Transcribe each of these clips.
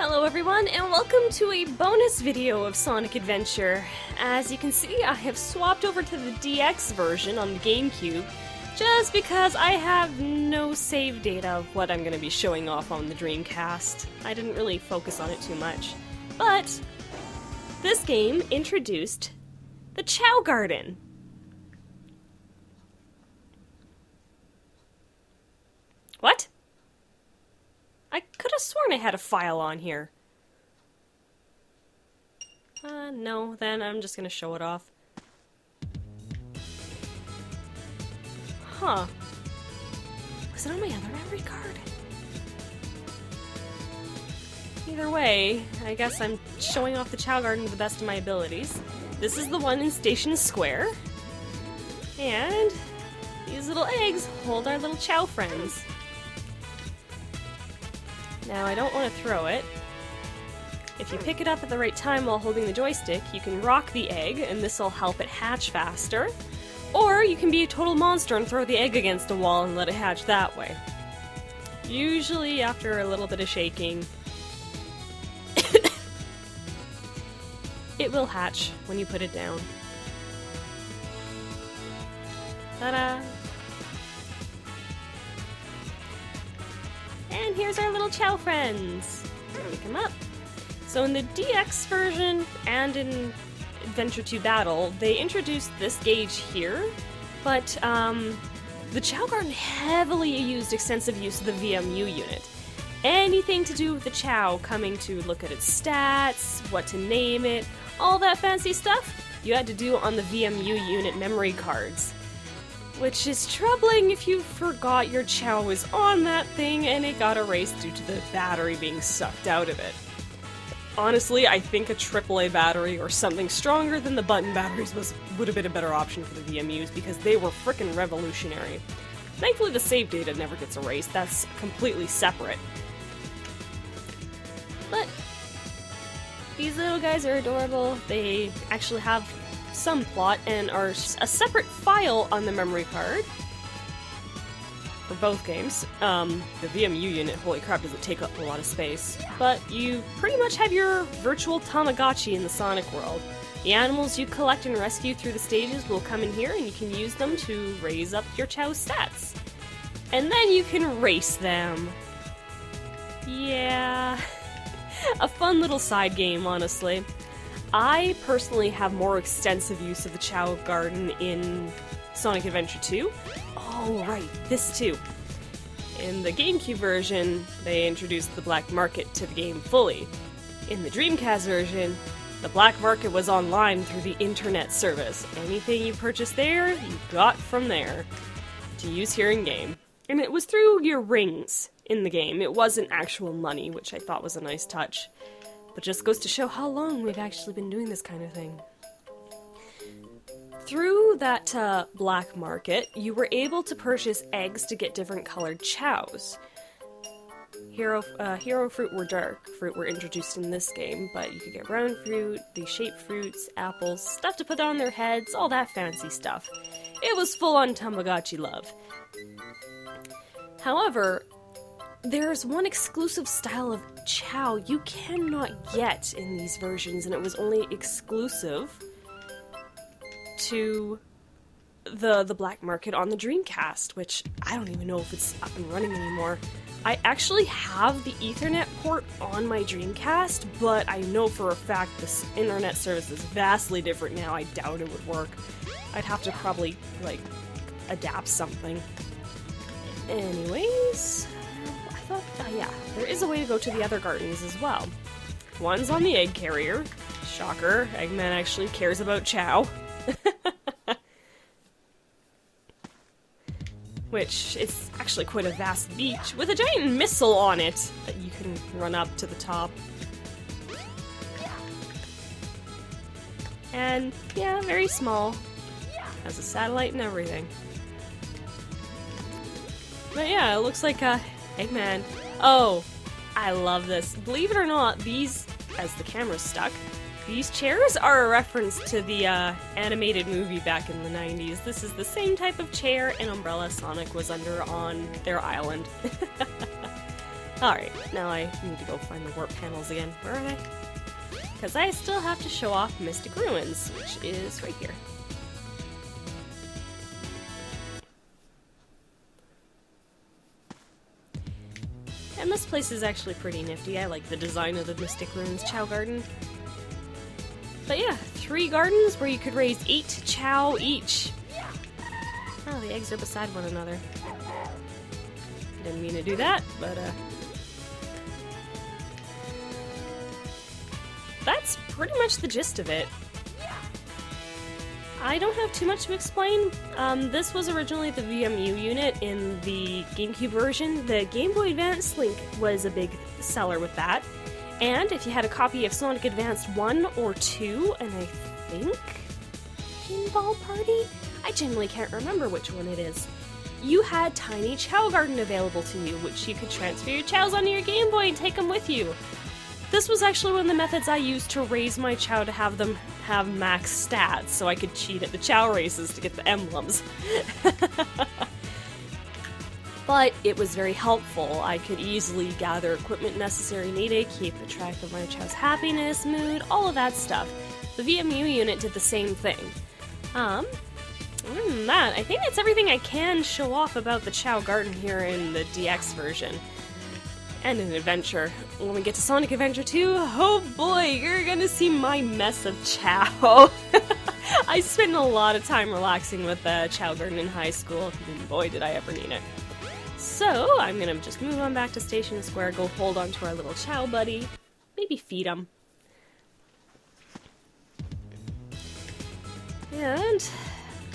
Hello everyone, and welcome to a bonus video of Sonic Adventure. As you can see, I have swapped over to the DX version on the Gamecube, just because I have no save data of what I'm going to be showing off on the Dreamcast. I didn't really focus on it too much. But this game introduced the Chao Garden. What? I could have sworn I had a file on here. No, then I'm just gonna show it off. Huh. Was it on my other memory card? Either way, I guess I'm showing off the Chao Garden to the best of my abilities. This is the one in Station Square. And these little eggs hold our little Chao friends. Now, I don't want to throw it. If you pick it up at the right time while holding the joystick, you can rock the egg, and this will help it hatch faster. Or you can be a total monster and throw the egg against a wall and let it hatch that way. Usually after a little bit of shaking, it will hatch when you put it down. Ta-da! And here's our little Chao friends. Pick them up. So in the DX version and in Adventure 2 Battle, they introduced this gauge here, but the Chao Garden heavily used extensive use of the VMU unit. Anything to do with the Chao, coming to look at its stats, what to name it, all that fancy stuff, you had to do on the VMU unit memory cards. Which is troubling if you forgot your Chao was on that thing and it got erased due to the battery being sucked out of it. Honestly, I think a AAA battery or something stronger than the button batteries would have been a better option for the VMUs because they were frickin' revolutionary. Thankfully the save data never gets erased, that's completely separate. But these little guys are adorable. They actually have some plot and are a separate file on the memory card for both games. The VMU unit, holy crap, does it take up a lot of space. But you pretty much have your virtual Tamagotchi in the Sonic world. The animals you collect and rescue through the stages will come in here and you can use them to raise up your Chao stats. And then you can race them. Yeah. A fun little side game, honestly. I personally have more extensive use of the Chao Garden in Sonic Adventure 2. Oh, right, this too. In the Gamecube version, they introduced the black market to the game fully. In the Dreamcast version, the black market was online through the internet service. Anything you purchased there, you got from there to use here in game. And it was through your rings in the game. It wasn't actual money, which I thought was a nice touch. But just goes to show how long we've actually been doing this kind of thing. Through that black market, you were able to purchase eggs to get different colored Chaos. Hero fruit or dark fruit were introduced in this game, but you could get brown fruit, the shaped fruits, apples, stuff to put on their heads, all that fancy stuff. It was full-on Tamagotchi love. However, there's one exclusive style of Chao you cannot get in these versions, and it was only exclusive to the black market on the Dreamcast, which I don't even know if it's up and running anymore. I actually have the Ethernet port on my Dreamcast, but I know for a fact this internet service is vastly different now. I doubt it would work. I'd have to probably, like, adapt something. Anyways, yeah, there is a way to go to the other gardens as well. One's on the egg carrier. Shocker, Eggman actually cares about Chao. Which is actually quite a vast beach with a giant missile on it that you can run up to the top. And yeah, very small. Has a satellite and everything. But yeah, it looks like Eggman. Oh, I love this. Believe it or not, these, as the camera's stuck, these chairs are a reference to the animated movie back in the 90s. This is the same type of chair and umbrella Sonic was under on their island. Alright, now I need to go find the warp panels again. Where are they? Because I still have to show off Mystic Ruins, which is right here. And this place is actually pretty nifty. I like the design of the Mystic Ruins Chao Garden. But yeah, 3 gardens where you could raise 8 Chao each. Oh, the eggs are beside one another. Didn't mean to do that, but that's pretty much the gist of it. I don't have too much to explain. This was originally the VMU unit in the Gamecube version. The Game Boy Advance Link was a big seller with that. And if you had a copy of Sonic Advance 1 or 2, and I think Pinball Party? I genuinely can't remember which one it is. You had Tiny Chao Garden available to you, which you could transfer your Chaos onto your Game Boy and take them with you. This was actually one of the methods I used to raise my Chao to have them have max stats, so I could cheat at the Chao races to get the emblems. But it was very helpful. I could easily gather equipment necessary needed, keep a track of my Chao's happiness, mood, all of that stuff. The VMU unit did the same thing. Other than that, I think that's everything I can show off about the Chao Garden here in the DX version. And in Adventure. When we get to Sonic Adventure 2, oh boy, you're gonna see my mess of Chao. I spent a lot of time relaxing with the Chao Garden in high school, and boy did I ever need it. So, I'm gonna just move on back to Station Square, go hold on to our little Chao buddy, maybe feed him. And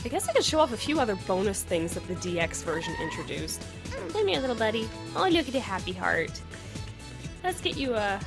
I guess I could show off a few other bonus things that the DX version introduced. Come here, little buddy. Oh, look at the happy heart. Let's get you a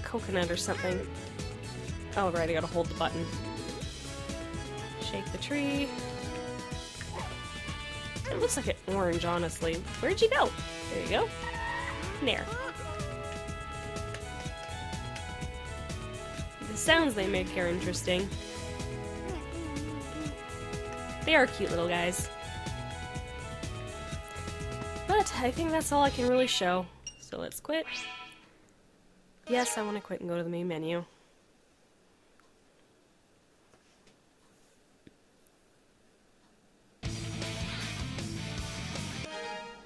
coconut or something. Oh, right, I gotta hold the button. Shake the tree. It looks like an orange, honestly. Where'd you go? There you go. There. The sounds they make are interesting. They are cute little guys. But I think that's all I can really show. So let's quit. Yes, I want to quit and go to the main menu.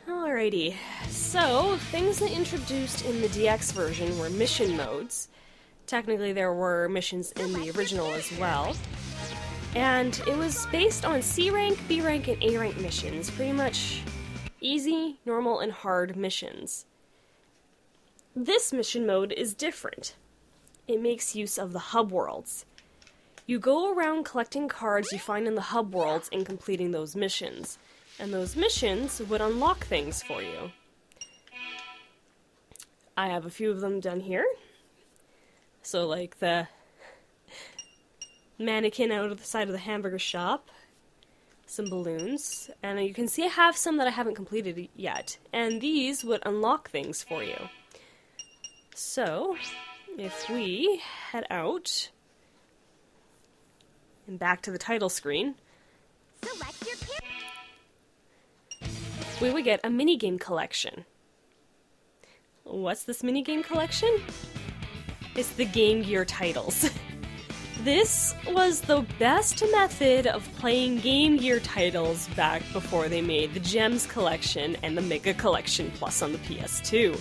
Alrighty, so things they introduced in the DX version were mission modes. Technically there were missions in the original as well. And it was based on C rank, B rank, and A rank missions. Pretty much easy, normal, and hard missions. This mission mode is different. It makes use of the hub worlds. You go around collecting cards you find in the hub worlds and completing those missions. And those missions would unlock things for you. I have a few of them done here. So like the mannequin out of the side of the hamburger shop, some balloons, and you can see I have some that I haven't completed yet, and these would unlock things for you. So, if we head out and back to the title screen, Select your kit. we would get a minigame collection. What's this minigame collection? It's the Game Gear titles. This was the best method of playing Game Gear titles back before they made the Gems Collection and the Mega Collection Plus on the PS2.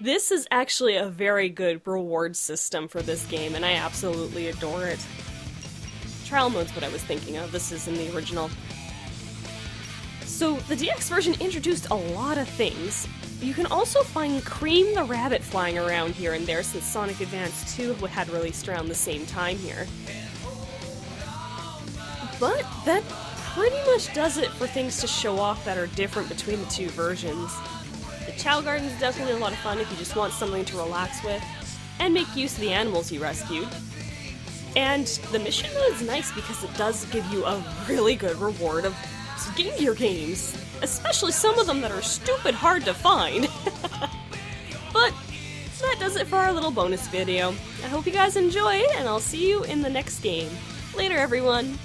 This is actually a very good reward system for this game, and I absolutely adore it. Trial mode's what I was thinking of. This is in the original. So, the DX version introduced a lot of things. You can also find Cream the Rabbit flying around here and there, since Sonic Advance 2 had released around the same time here. But that pretty much does it for things to show off that are different between the two versions. The Chao Garden is definitely a lot of fun if you just want something to relax with, and make use of the animals you rescued. And the mission mode is nice because it does give you a really good reward of Game Gear games, especially some of them that are stupid hard to find. But that does it for our little bonus video. I hope you guys enjoyed, and I'll see you in the next game. Later, everyone!